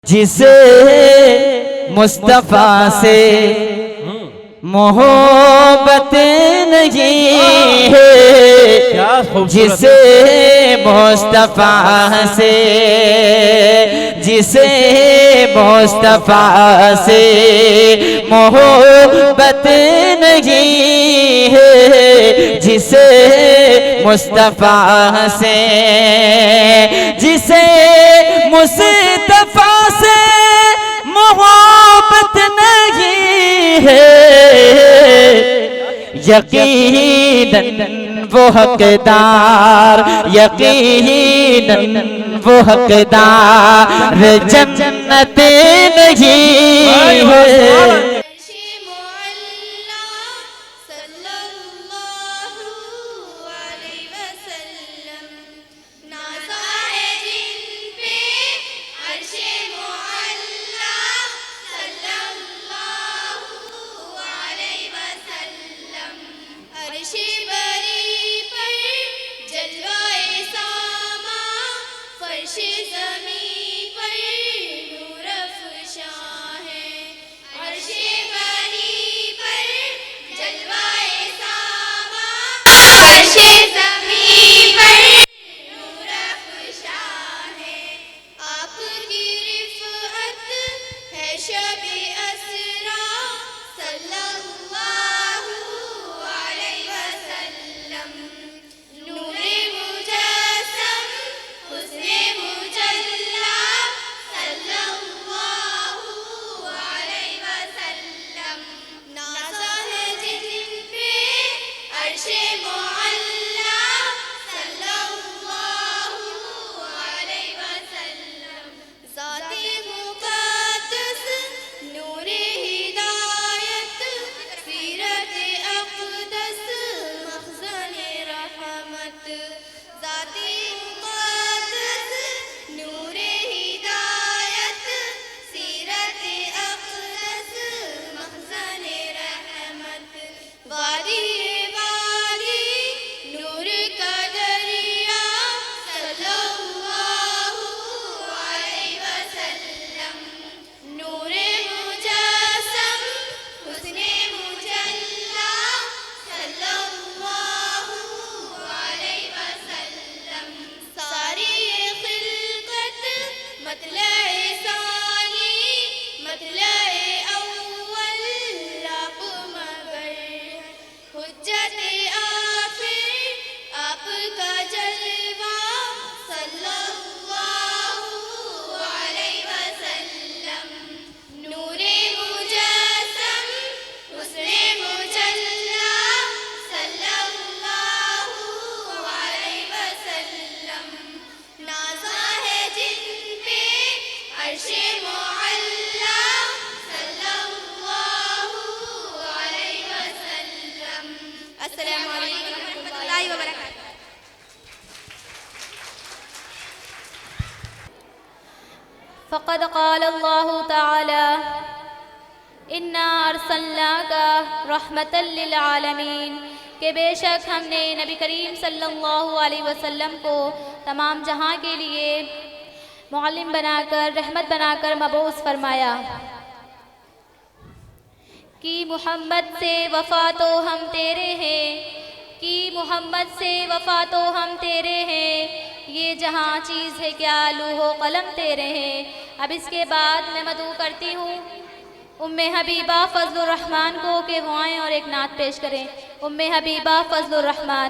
जिसे मुस्तफा से मोहब्बत नहीं है, जिसे मुस्तफा से, जिसे मुस्तफा से मोहब्बत नहीं है, जिसे मुस्तफा से, जिसे मुस्तफा से मोहब्बत नहीं है, यकीनन वो हकदार, यकीनन वो हकदार जन्नत नहीं है। फ़क़द क़ाल अल्लाहु तआला इन्ना अर्सलनाका रहमतल लिल आलमीन, के बेशक हमने नबी करीम सल्लल्लाहु अलैहि वसल्लम को तमाम जहां के लिए मुअल्लिम बनाकर, रहमत बनाकर मबऊस फरमाया। कि मोहम्मद से वफ़ा तो हम तेरे हैं, कि मोहम्मद से वफ़ा तो हम तेरे हैं, ये जहाँ चीज़ है क्या लूहो कलम तेरे हैं। अब इसके बाद मैं मदू करती हूँ उम्मे हबीबा फजलुर रहमान को कि वो आएँ और एक नात पेश करें। उम्मे हबीबा फजलुर रहमान।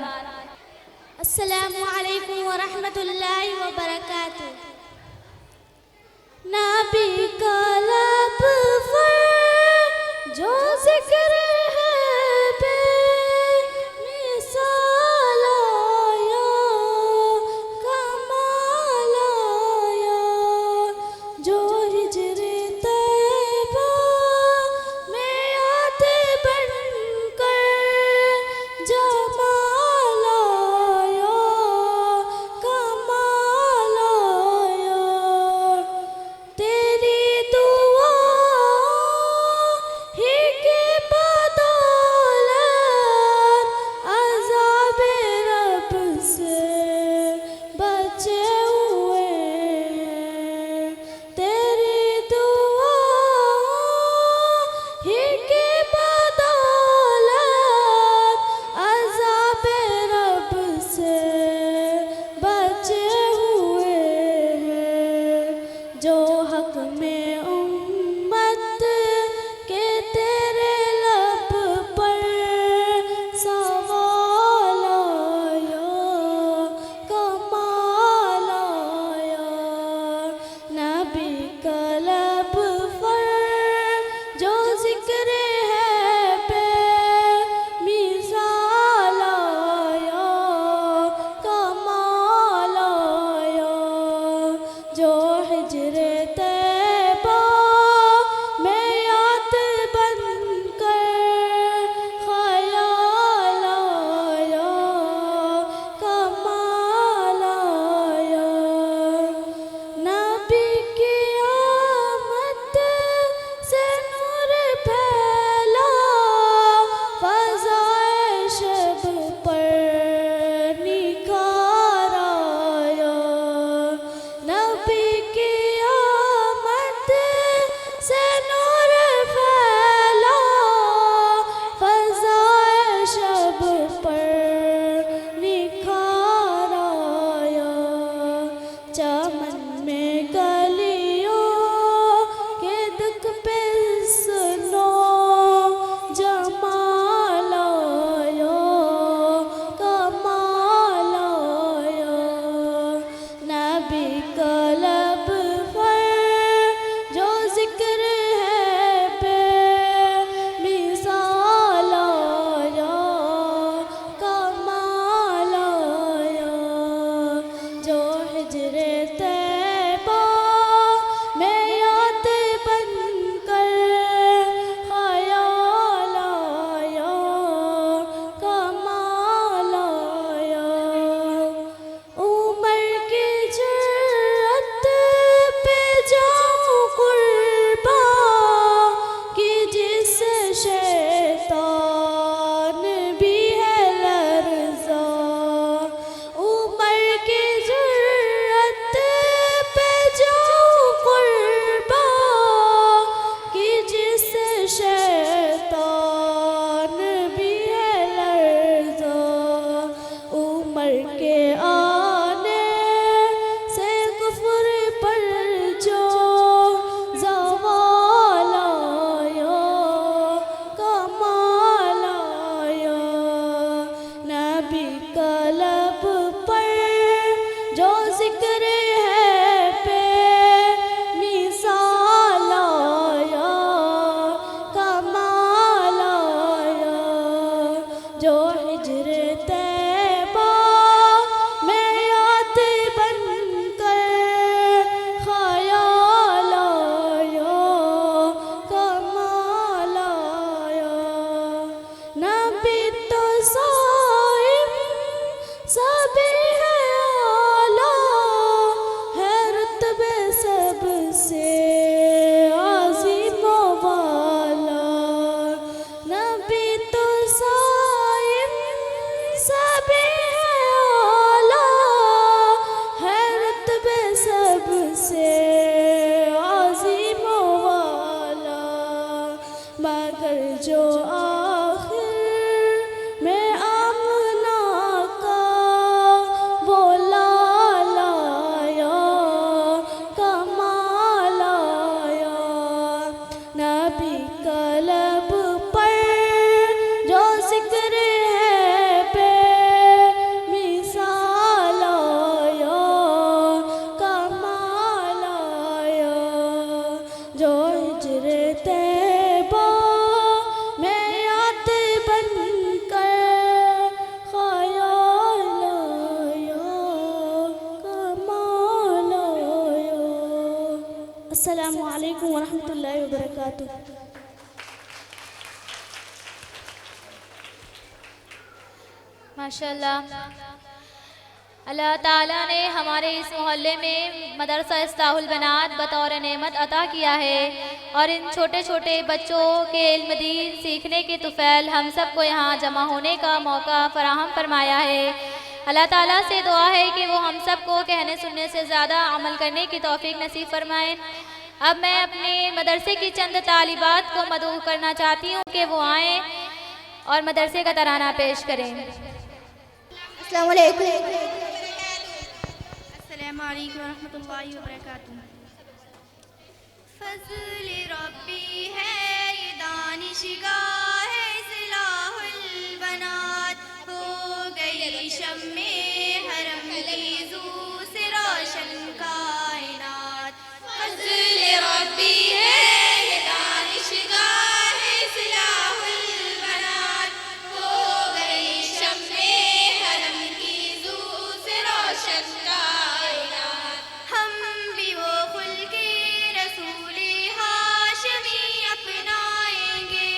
अस्सलामु अलैकुम व रहमतुल्लाहि व बरकातुहू। नबी का लब पर जो जिक्र है बेमिसाल आया, कमाल आया, जो हिजरे तैबा में आते बनकर जमाल आया, कमाल आया। हक में उम्मत के तेरे लब पर सवाल आया, कमाल आया। नबी का लब पर जो जिक्र है बेमिसाल आया, कमाल आया। जो हिजरे तैबा में याद बनकर ख्याल आया, कमाल आया। नबी की आमद से नूर फैला, फ़ज़ाए शब पर निखार आया। नबी की आमद से नूर फैला, फ़ज़ाए शब पर निखार आया। चमन में कलियों के दुख पे सुनो जमाल आया, कमाल आया। नबी का लब पर जो जिक्र है बेमिसाल आया, कमाल आया। जो हिजरे तैबा में याद बनकर ख्याल आया, कमाल आया। उमर की जुर्रत पे जाऊं कुर्बा कि जिस शैतान भी है लर्ज़ा। उमर की जुर्रत पे जाऊं कुर्बा कि जिस शैतान भी है लर्ज़ा। उमर के आने से कुफ्र पर जो ज़वाल आया, कमाल आया। नबी का लब पर जो जिक्र है बेमिसाल आया, कमाल आया। जो हिजरे तैबा में याद बनकर ख्याल आया, कमाल आया। नबी तो साइम सभी है आला, है रुतबे सबसे आज़ीम वाला। नबी तो साइम सभी है आला, है रुतबे सबसे आज़ीम वाला। मगर जो आखिर में आमना का वो लाल आया, कमाल आया। नबी का लब पर जो जिक्र है बेमिसाल आया, कमाल आया। जो हिजरे तैबा में याद बनकर ख्याल आया, कमाल आया। अस्सलामु अलैकुम वरहमतुल्लाहि वबरकातुह। माशाल्लाह, अल्लाह ताला ने हमारे इस मोहल्ले में मदरसा इस्ताहुल बनात बतौर नेमत अता किया है और इन छोटे छोटे बच्चों के इल्म दीन सीखने की तुफ़ैल हम सबको यहाँ जमा होने का मौका फराहम फरमाया है। अल्लाह ताला से दुआ है कि वो हम सबको कहने सुनने से ज़्यादा अमल करने की तौफीक नसीब फरमाएँ। अब मैं अपने मदरसे की चंद तालिबात को मदऊ करना चाहती हूँ कि वो आएँ और मदरसे का तराना पेश करें। अस्सलाम वालेकुम। अस्सलामु अलैकुम वरहमतुल्लाहि वबरकातुहू। फज़्ल रब्बी है ये दानिशगाह है इस्लाहुल बनात, हो गई शम्मे हरम की ज़ू से रोशन कायनात। फज़्ल रब्बी है ये दानिशगाह है इस्लाहुल बनात, हो गई शम्मे हरम की ज़ू से रोशन कायनात। हम भी वो खुल्के रसूले हाशमी अपनाएंगे,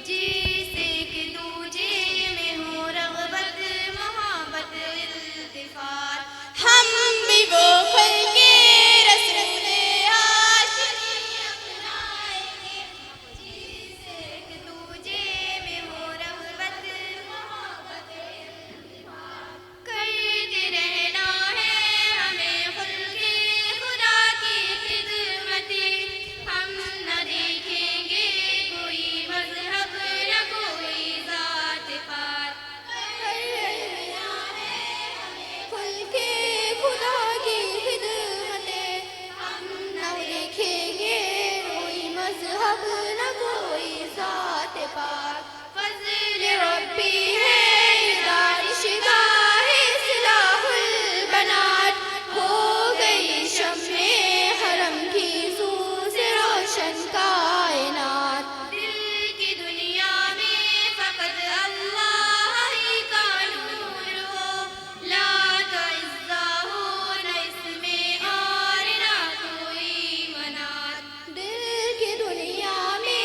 जिससे कि दूजे में हो रग़बत मोहब्बत इल्तिफ़ात। हम भी वो खुल्के रसूले हाशमी अपनाएंगे, जिससे कि दूजे में हो रग़बत मोहब्बत इल्तिफ़ात। करते रहना है हमें खुल्के खुदा की खिदमतें, हम न देखेंगे कोई मज़हब न कोई ज़ात पात। करते रहना है हमें खुल्के खुदा की खिदमतें, हम न देखेंगे कोई मज़हब न कोई ज़ात पात। फज़्ल रब्बी है ये दानिशगाह इस्लाहुल बनात, हो गई शम्मे हरम की ज़ू से रोशन कायनात। दिल की दुनिया में फ़क़त अल्लाह ही का नूर हो, ला तो इज़्ज़ा हो न इसमें और ना कोई मनात। दिल की दुनिया में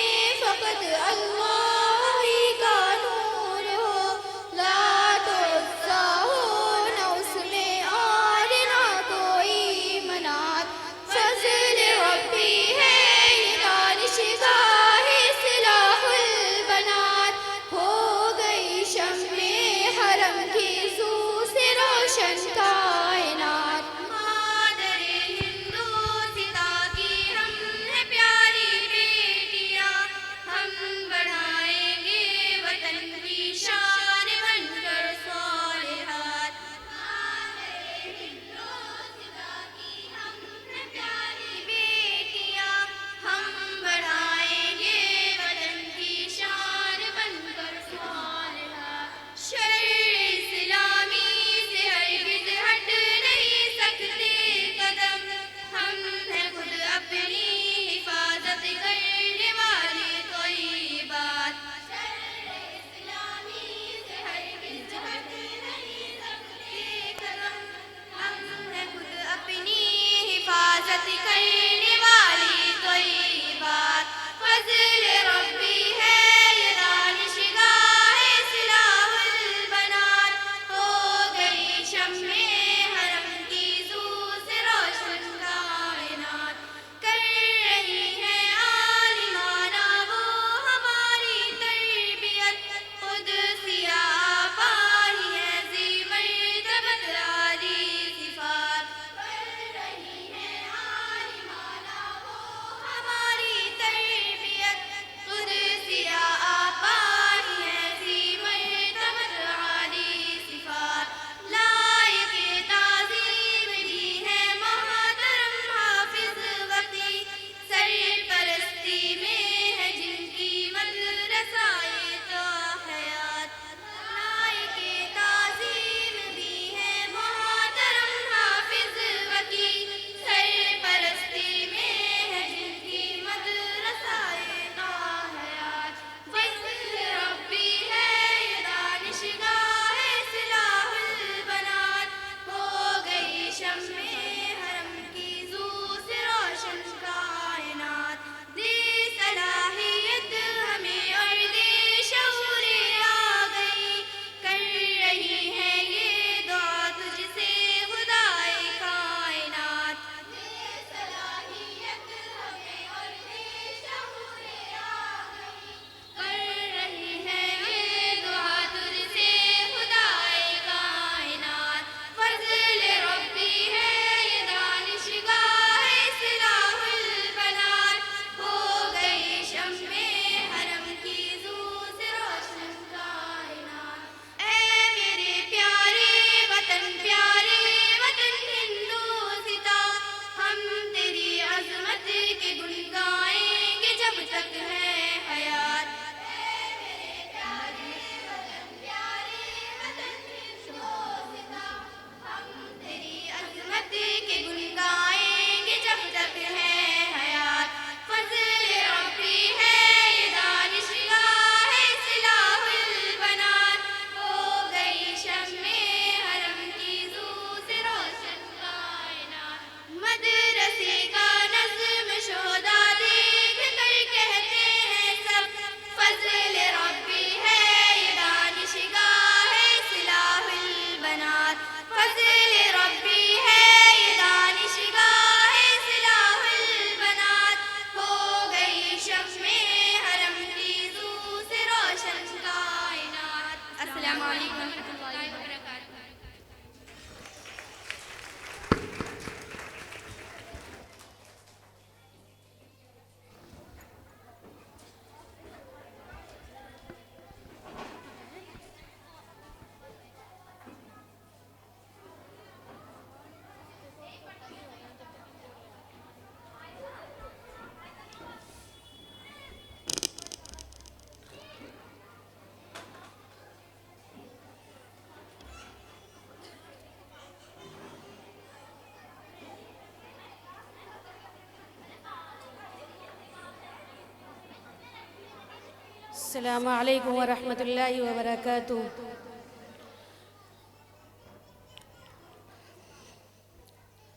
अस्सलामु अलैकुम व रहमतुल्लाहि व बरकातुहू।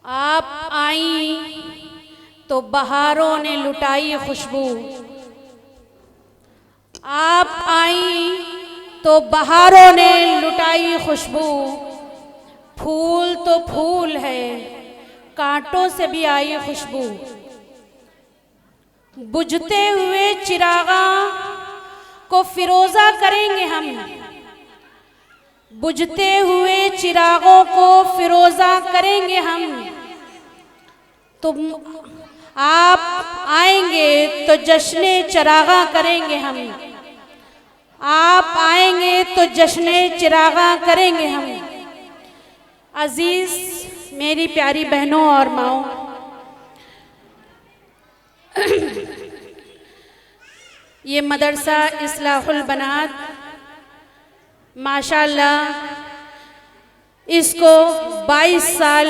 आप आई तो बहारों ने लुटाई खुशबू, आप आई तो बहारों ने लुटाई खुशबू। फूल तो फूल है, कांटों से भी आई खुशबू। बुझते हुए चिरागा को फिरोजा करेंगे हम, बुझते हुए चिरागों को फिरोजा करेंगे हम। तुम आप आएंगे तो जश्ने चिरागा करेंगे हम, आप आएंगे तो जश्ने चिरागा करेंगे हम। अजीज मेरी प्यारी बहनों और माओ, ये मदरसा इस्लाहुल बनात माशाअल्लाह इसको 22 साल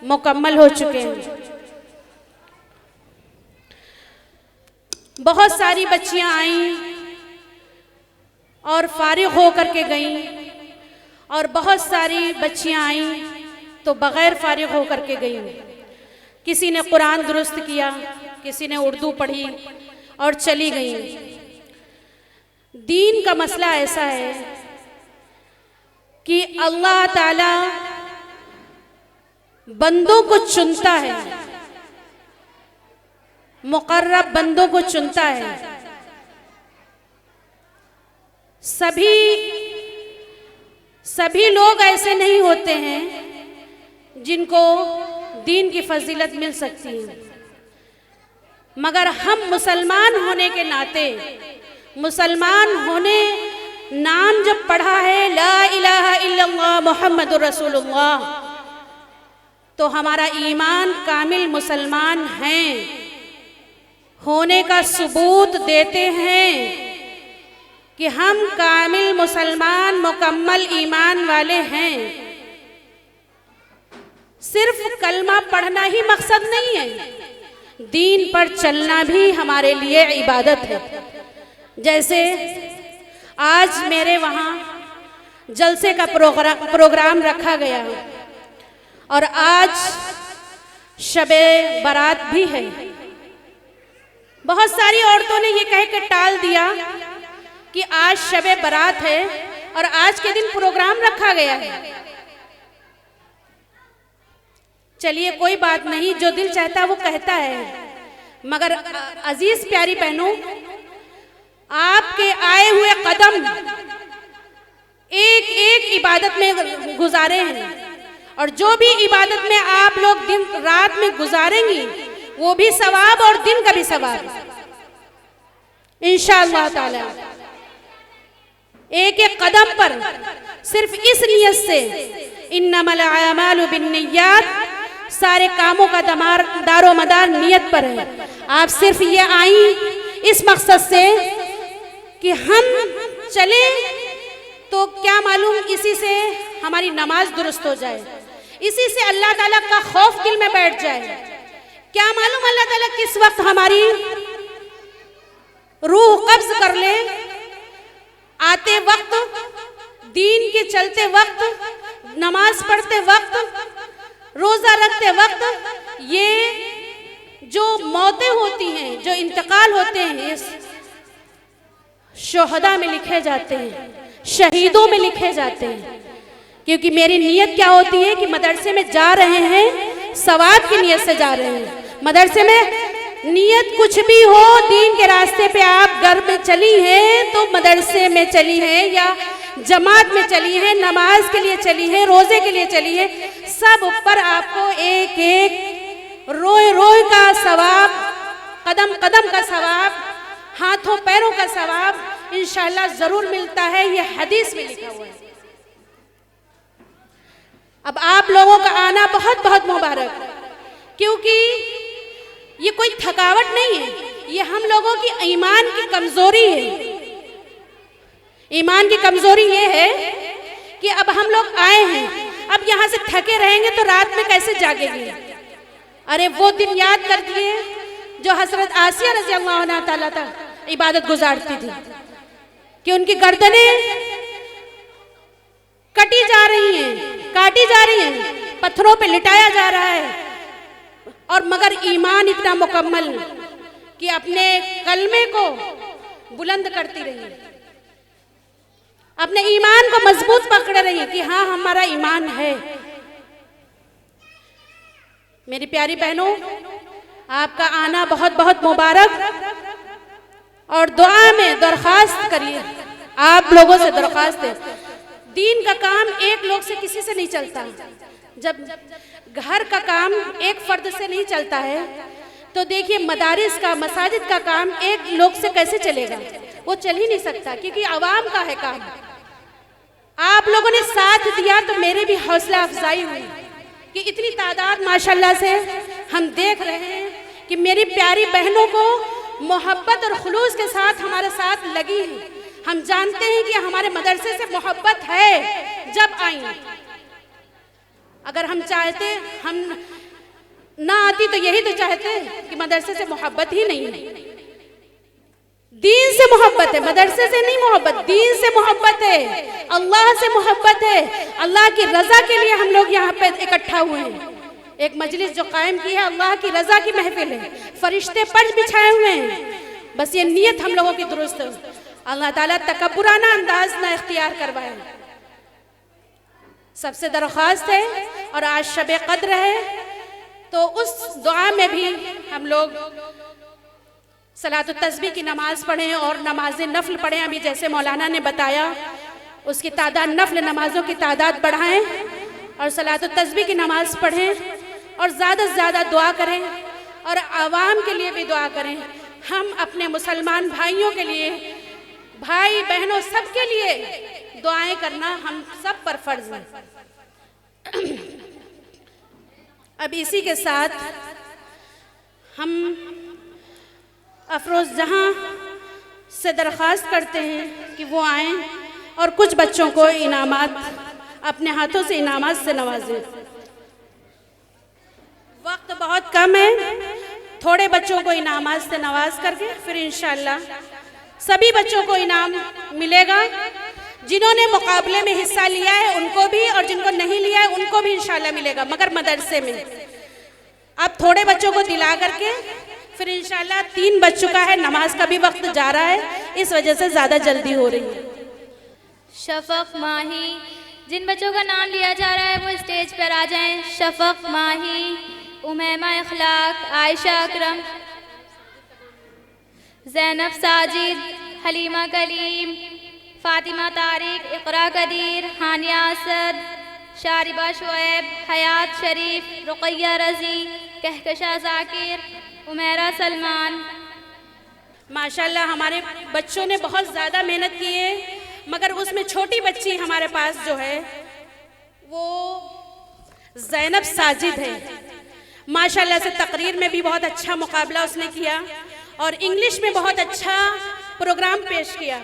मुकम्मल हो चुके हैं। बहुत सारी बच्चियां आईं और फारिग होकर के गईं, और बहुत सारी बच्चियां आईं तो बग़ैर फारिग होकर के गईं। किसी ने कुरान दुरुस्त किया, किसी ने उर्दू पढ़ी और चली गईं। दीन का मसला ऐसा है कि अल्लाह ताला बंदों को चुनता है, मुकर्रब बंदों को चुनता है। सभी लोग ऐसे नहीं होते हैं जिनको दीन की फजीलत मिल सकती है, मगर हम मुसलमान होने के नाते, मुसलमान होने नाम जब पढ़ा है ला इलाहा इल्लल्लाह मुहम्मदुर रसूलुल्लाह, तो हमारा ईमान कामिल मुसलमान हैं होने का सबूत देते हैं कि हम कामिल मुसलमान मुकम्मल ईमान वाले हैं। सिर्फ कलमा पढ़ना ही मकसद नहीं है, दीन पर चलना भी हमारे लिए इबादत है। जैसे आज मेरे वहाँ जलसे का प्रोग्राम रखा गया और आज शबे बारात भी है। बहुत सारी औरतों ने ये कह के टाल दिया कि आज शबे बारात है और आज के दिन प्रोग्राम रखा गया है। चलिए कोई बात नहीं, जो दिल चाहता है वो कहता है, मगर अजीज प्यारी बहनों, आपके आए हुए कदम एक एक इबादत में गुजारे हैं, और जो भी इबादत में आप लोग दिन रात में गुजारेंगी वो भी सवाब और दिन का भी सवाब इंशाअल्लाह ताला। एक एक कदम पर सिर्फ इस नियत से, इन्नमल अमालु बिन्निय्यात, सारे कामों का दारो मदार नियत पर है। आप सिर्फ ये आई इस मकसद से कि हम चले तो क्या मालूम इसी से हमारी नमाज दुरुस्त हो जाए, इसी से अल्लाह ताला का खौफ दिल में बैठ जाए। क्या मालूम अल्लाह ताला किस वक्त हमारी रूह कब्ज कर ले। आते वक्त, दीन के चलते वक्त, नमाज पढ़ते वक्त, रोजा रखते वक्त, ये जो मौतें होती हैं, जो इंतकाल होते हैं, इस शोहदा में लिखे जाते हैं, शहीदों में लिखे जाते हैं। क्योंकि मेरी नीयत क्या होती है कि मदरसे में जा रहे हैं, सवाब की नीयत से जा रहे हैं। मदरसे में नीयत कुछ भी हो, दीन के रास्ते पे आप घर में चली हैं तो मदरसे में चली हैं, या जमात में चली हैं, नमाज के लिए चली हैं, रोजे के लिए चली हैं, सब ऊपर आपको एक एक रोए रोए का सवाब, कदम कदम का सवाब, हाथों पैरों का सवाब इंशाअल्लाह जरूर मिलता है। ये हदीस में लिखा हुआ है। अब आप लोगों का आना बहुत बहुत मुबारक, क्योंकि ये कोई थकावट नहीं है, ये हम लोगों की ईमान की कमजोरी है। ईमान की कमजोरी ये है कि अब हम लोग आए हैं, अब यहाँ से थके रहेंगे तो रात में कैसे जागेंगे। अरे वो दिन याद कर दिए जो हजरत आसिया रज़ी अल्लाह अन्हा ताला इबादत गुजारती थी। कि उनकी गर्दनें कटी जा रही हैं, काटी जा रही हैं, पत्थरों पे लिटाया जा रहा है, और मगर ईमान इतना मुकम्मल कि अपने कलमे को बुलंद करती रही, अपने ईमान को मजबूत पकड़ रही है कि हाँ हमारा ईमान है। मेरी प्यारी बहनों, आपका आना बहुत बहुत मुबारक, और दुआ में दरख्वास्त करिए, आप लोगों से दरख्वास्त है, दीन का काम एक लोग से किसी से नहीं चलता। जब घर का काम एक फर्द से नहीं चलता है तो देखिए मदारिस का, मसाजिद का काम एक लोग से कैसे चलेगा, वो चल ही नहीं सकता, क्योंकि आवाम का है काम। आप लोगों ने साथ दिया तो मेरे भी हौसला अफजाई हुई कि इतनी तादाद माशाल्लाह से हम देख रहे हैं कि मेरी प्यारी बहनों को मोहब्बत और खुलूस के साथ हमारे साथ लगी है। हम जानते हैं कि हमारे मदरसे से मोहब्बत है। जब आई, अगर हम चाहते हम ना आती तो यही तो चाहते कि मदरसे से मोहब्बत ही नहीं है। दीन से मोहब्बत है, मदरसे से नहीं मोहब्बत, दीन से मोहब्बत है, अल्लाह से मोहब्बत है। अल्लाह की रजा के लिए हम लोग यहाँ पे इकट्ठा हुए हैं। एक मजलिस जो कायम की है, अल्लाह की रजा की महफिल है, फरिश्ते पंच बिछाए हुए हैं। बस ये नियत हम लोगों की दुरुस्त है। अल्लाह ताला तकब्बुराना अंदाज ना इख्तियार करवाए। सबसे दरख्वास्त है, और आज शब कद्र है, तो उस दुआ में भी हम लोग सलात तस्बीह की नमाज पढ़ें और नमाज नफल पढ़ें। अभी जैसे मौलाना ने बताया, उसकी तादाद, नफल नमाजों की तादाद बढ़ाएं और सलात तस्बीह की नमाज पढ़ें, और ज़्यादा से ज़्यादा दुआ करें, और आवाम के लिए भी दुआ करें। हम अपने मुसलमान भाइयों के लिए, भाई बहनों सबके लिए दुआएं करना हम सब पर फर्ज है। अब इसी के साथ हम अफरोज जहां से दरख्वास्त करते हैं कि वो आएं और कुछ बच्चों को इनामात, अपने हाथों से इनामात से नवाजें। वक्त बहुत कम है, थोड़े बच्चों को इनामात से नवाज करके फिर इंशाअल्लाह सभी बच्चों को इनाम मिलेगा। जिन्होंने मुकाबले में हिस्सा लिया है उनको भी, और जिनको नहीं लिया है उनको भी इंशाअल्लाह मिलेगा, मगर मदरसे में। अब थोड़े बच्चों को दिला करके फिर इंशाअल्लाह 3 बज चुका है, नमाज का भी वक्त जा रहा है, इस वजह से ज़्यादा जल्दी हो रही है। शफक माही, जिन बच्चों का नाम लिया जा रहा है वो स्टेज पर आ जाएं। शफक माही, उमैमा इखलाक, आयशा अकरम, ज़ैनब साजिद, हलीमा कलीम, फ़ातिमा तारिक, इक़रा कदीर, हानिया असद, शारिबा शुएब, हयात शरीफ, रुक़ैया रज़ी, कहकशा ज़ाकिर, उमेरा सलमान। माशाल्लाह हमारे बच्चों ने बहुत ज़्यादा मेहनत की है, मगर उसमें छोटी बच्ची हमारे पास जो है वो ज़ैनब साजिद है। माशाल्लाह से तकरीर में भी बहुत अच्छा मुकाबला उसने किया और इंग्लिश में बहुत अच्छा प्रोग्राम पेश किया।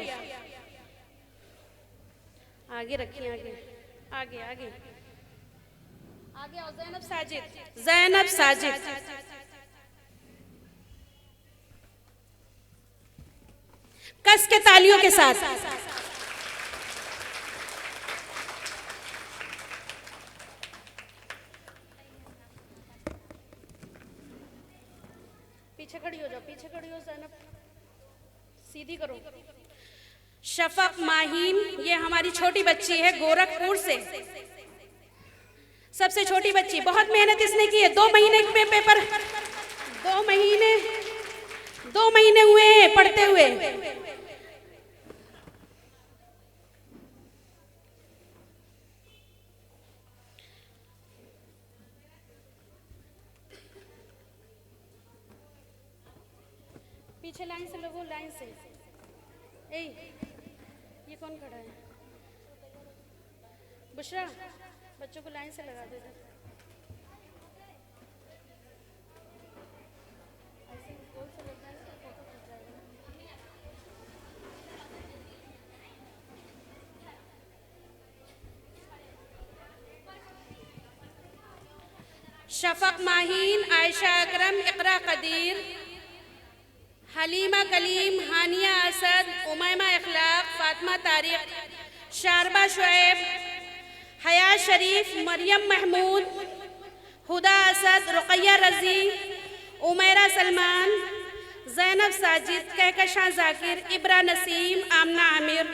आगे रखिए, आगे आगे आगे आगे और ज़ैनब साजिद, ज़ैनब साजिद। कस के तालियों के साथ। पीछे खड़ी हो जाओ, पीछे खड़ी हो ज़ैनब, सीधी करो। शफक माहीन, ये हमारी छोटी बच्ची है गोरखपुर से, सबसे छोटी बच्ची। बहुत मेहनत इसने की है, 2 महीने में पेपर, 2 महीने हुए हैं पढ़ते हुए। पीछे लाइन से लोगों, लाइन से। ए, ये कौन खड़ा है? बुशरा, बच्चों को लाइन से लगा दे। शफक माहीन, आयशा अकरम, इक़रा कदीर, हलीमा कलीम, हानिया असद, उमैमा इखलाक, फातिमा तारिक, शारबा शुएब, हया शरीफ, मरियम महमूद, हुदा असद, रुकैया रजी, उमैरा सलमान, जैनब साजिद, कहकशां जाकिर, इब्रा नसीम, आमना आमिर।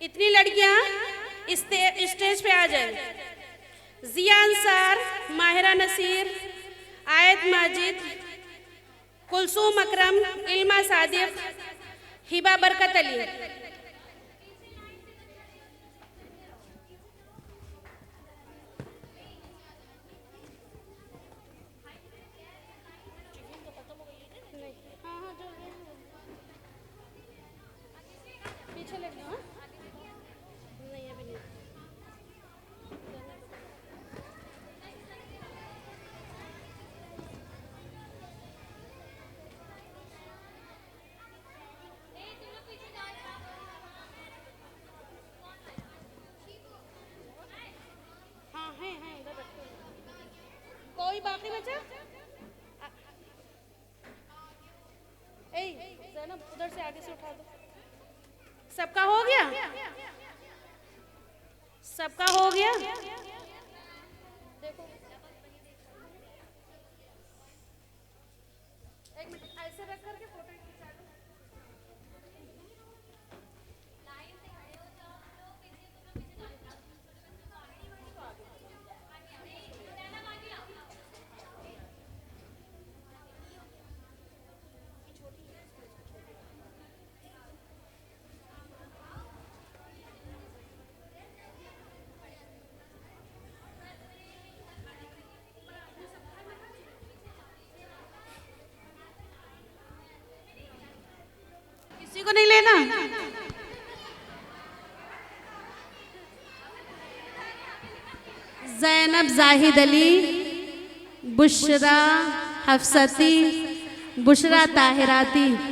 इतनी लड़कियां स्टेज पे आ जाए। जिया अंसार, माहिरा नसीर, आयत माजिद, कुलसूम अकरम, इल्मा सादिक, हिबा बरकत अली। पीछे लग जाओ। नहीं अभी नहीं। हाँ है इधर रखो। कोई बाकी बचा? ए ज़ैनब उधर से आगे से उठा दो। सबका हो गया? सबका हो गया? देखो एक मिनट ऐसे रख करके फोटो खिंचा दो। किसी को नहीं लेना? ज़ैनब जाहिद अली, बुशरा हफ्सती, बुशरा ताहिराती।